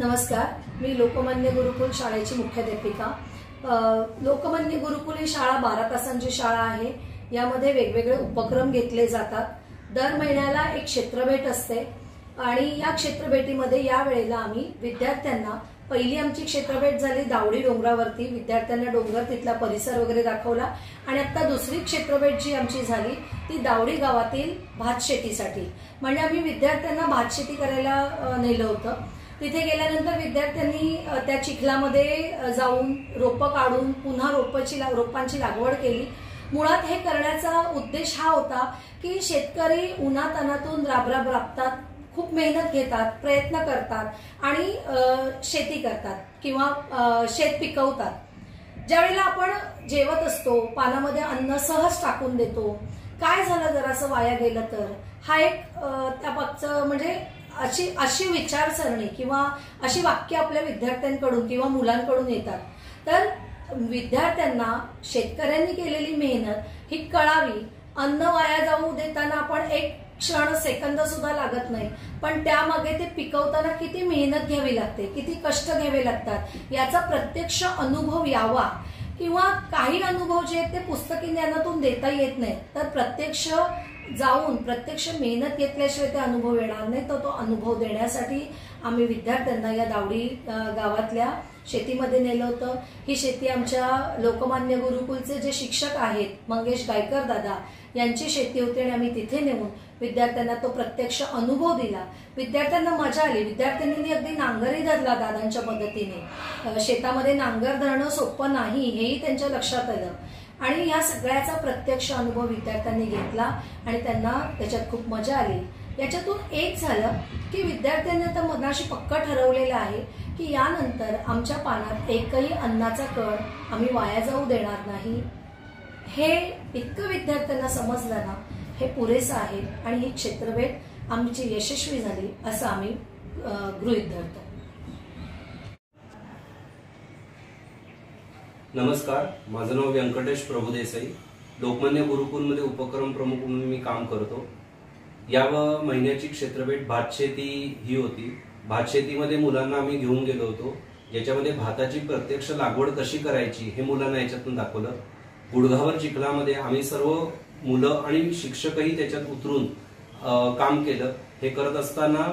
नमस्कार, मी लोकमान्य गुरुकुल शाळेची मुख्याध्यापिका। लोकमान्य गुरुकुल ही शाळा 12 तासांची शाळा आहे। यामध्ये वेगवेगळे उपक्रम घेतले जातात। दर महिन्याला एक क्षेत्रभेट असते आणि या क्षेत्रभेटीमध्ये या वेळेला आम्ही विद्यार्थ्यांना पहिली आमची क्षेत्रभेट झाली दावडी डोंगरावरती। विद्यार्थ्यांना डोंगर तिथला परिसर वगैरे दाखवला आणि आता दुसरी क्षेत्रभेट जी आमची झाली ती दावडी गावातील भात शेतीसाठी। म्हणजे आम्ही विद्यार्थ्यांना भात शेती करायला नेलं होतं। तिथे गेल्यानंतर विद्यार्थ्यांनी त्या चिखलामध्ये जाऊन रोपं काढून पुन्हा रोपांची लागवड केली। मुळात हे करण्याचा उद्देश हा होता की शेतकरी उन्हातानातून राबतात, खूप मेहनत घेतात, प्रयत्न करतात आणि शेती करतात किंवा शेत पिकवतात। ज्यावेळेला आपण जेवत असतो, पानामध्ये अन्न सहज टाकून देतो, काय झालं जरासं वाया गेलं तर, हा एक त्याबाबतचं म्हणजे अशी विचारसरणी किंवा अशी वाक्य आपल्या विद्यार्थ्यांकडून किंवा मुलांकडून येतात। तर विद्यार्थ्यांना शेतकऱ्यांनी केलेली मेहनत ही कळावी। अन्न वाया जाऊ देताना आपण एक क्षण सेकंद सुद्धा लागत नाही, पण त्यामागे ते पिकवताना किती मेहनत घ्यावी लागते, किती कष्ट घ्यावे लागतात, याचा प्रत्यक्ष अनुभव यावा। किंवा काही अनुभव जे आहेत ते पुस्तकी ज्ञानातून देता येत नाही, तर प्रत्यक्ष जाऊन प्रत्यक्ष मेहनत घेतल्याशिवाय ते अनुभव येणार नाही। तर तो अनुभव देण्यासाठी आम्ही विद्यार्थ्यांना या दावडी गावातल्या शेतीमध्ये नेलं होतं। ही शेती आमच्या लोकमान्य गुरुकुलचे जे शिक्षक आहेत मंगेश गायकर दादा यांची शेती होती आणि आम्ही तिथे नेऊन विद्यार्थ्यांना तो प्रत्यक्ष अनुभव दिला। विद्यार्थ्यांना मजा आली। विद्यार्थ्यांनी अगदी नांगरही धरला दादांच्या मदतीने। शेतामध्ये नांगर धरणं सोपं नाही हेही त्यांच्या लक्षात आलं आणि या सगळ्याचा प्रत्यक्ष अनुभव विद्यार्थ्यांनी घेतला आणि त्यांना त्याच्यात खूप मजा आली। याच्यातून एक झालं की विद्यार्थ्यांनी आता मनाशी पक्का ठरवलेलं आहे की यानंतर आमच्या पानात एकही अन्नाचा कण आम्ही वाया जाऊ देणार नाही। हे इतकं विद्यार्थ्यांना समजलं ना, हे पुरेसं आहे आणि ही क्षेत्रभेट आमची यशस्वी झाली असं आम्ही गृहीत धरतो। नमस्कार, माझं नाव व्यंकटेश प्रभुदेसाई। लोकमान्य गुरुकुलमध्ये उपक्रम प्रमुख म्हणून मी काम करतो। या महिन्याची क्षेत्रभेट भात शेती ही होती। भात शेतीमध्ये मुलांना आम्ही घेऊन गेलो होतो, ज्याच्यामध्ये भाताची प्रत्यक्ष लागवड कशी करायची हे मुलांना याच्यातून दाखवलं। गुडघावर चिखलामध्ये आम्ही सर्व मुलं आणि शिक्षकही त्याच्यात उतरून काम केलं। हे करत असताना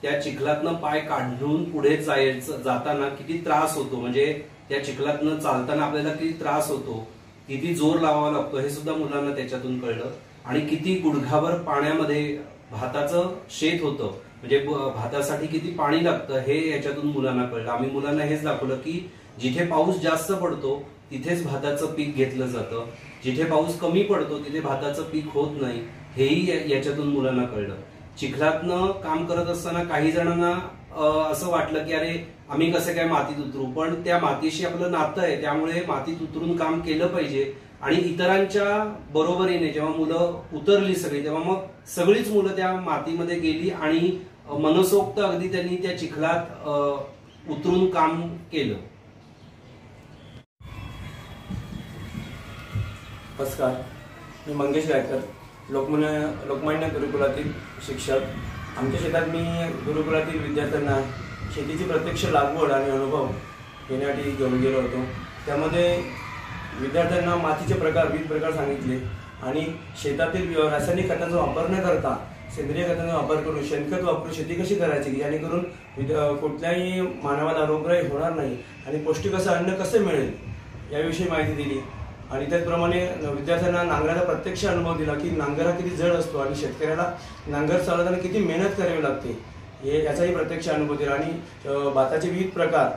त्या चिखलातनं पाय काढून पुढे जाताना किती त्रास होतो, म्हणजे त्या चिखलातनं चालताना आपल्याला किती त्रास होतो, किती जोर लावावा लागतो हे सुद्धा मुलांना त्याच्यातून कळलं। आणि किती गुडघावर पाण्यामध्ये भाताचं शेत होतं, म्हणजे भातासाठी किती पाणी लागतं हे याच्यातून मुलांना कळलं। आम्ही मुलांना हेच दाखवलं की जिथे पाऊस जास्त पडतो तिथेच भाताचं पीक घेतलं जातं, जिथे पाऊस कमी पडतो तिथे भाताचं पीक होत नाही, हेही याच्यातून मुलांना कळलं। चिखलातनं काम करत असताना काही जणांना असं वाटलं की अरे आम्ही कसं काय मातीत उतरू, पण त्या मातीशी आपलं नातं आहे, त्यामुळे मातीत उतरून काम केलं पाहिजे। आणि इतरांच्या बरोबरीने जेव्हा मुलं उतरली सगळी, तेव्हा मग सगळीच मुलं त्या मातीमध्ये गेली आणि मनसोक्त अगदी त्यांनी त्या चिखलात उतरून काम केलं। नमस्कार, मी मंगेश गायकर, लोकमान्य गुरुकुलातील शिक्षक। आमच्या शेतात मी गुरुकुलातील विद्यार्थ्यांना शेतीची प्रत्यक्ष लागवड आणि अनुभव घेण्यासाठी घेऊन गेलो होतो। त्यामध्ये विद्यार्थ्यांना मातीचे प्रकार, विविध प्रकार सांगितले आणि शेतातील रासायनिक खतांचा वापर न करता सेंद्रिय खतांचा वापर करून शेणखत वापरून शेती कशी करायची, जेणेकरून कुठल्याही मानवाला रोगराई होणार नाही आणि पौष्टिक असं अन्न कसं मिळेल याविषयी माहिती दिली। आणि त्याचप्रमाणे विद्यार्थ्यांना नांगराचा प्रत्यक्ष अनुभव दिला की नांगर हा किती जड असतो आणि शेतकऱ्याला नांगर चालवताना किती मेहनत करावी लागते हे याचाही प्रत्यक्ष अनुभव दिला। आणि भाताचे विविध प्रकार,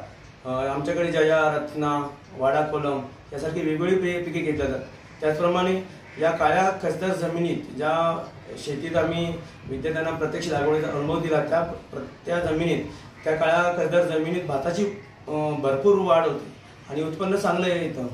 आमच्याकडे जया, रत्ना, वाडा कोलम यासारखी वेगवेगळी पिके घेतली जातात। त्याचप्रमाणे या काळ्या खस्तर जमिनीत ज्या शेतीत आम्ही विद्यार्थ्यांना प्रत्यक्ष लागवडीचा अनुभव दिला, त्या जमिनीत, त्या काळ्या खस्तर जमिनीत भाताची भरपूर वाढ होते आणि उत्पन्न चांगलं येतं।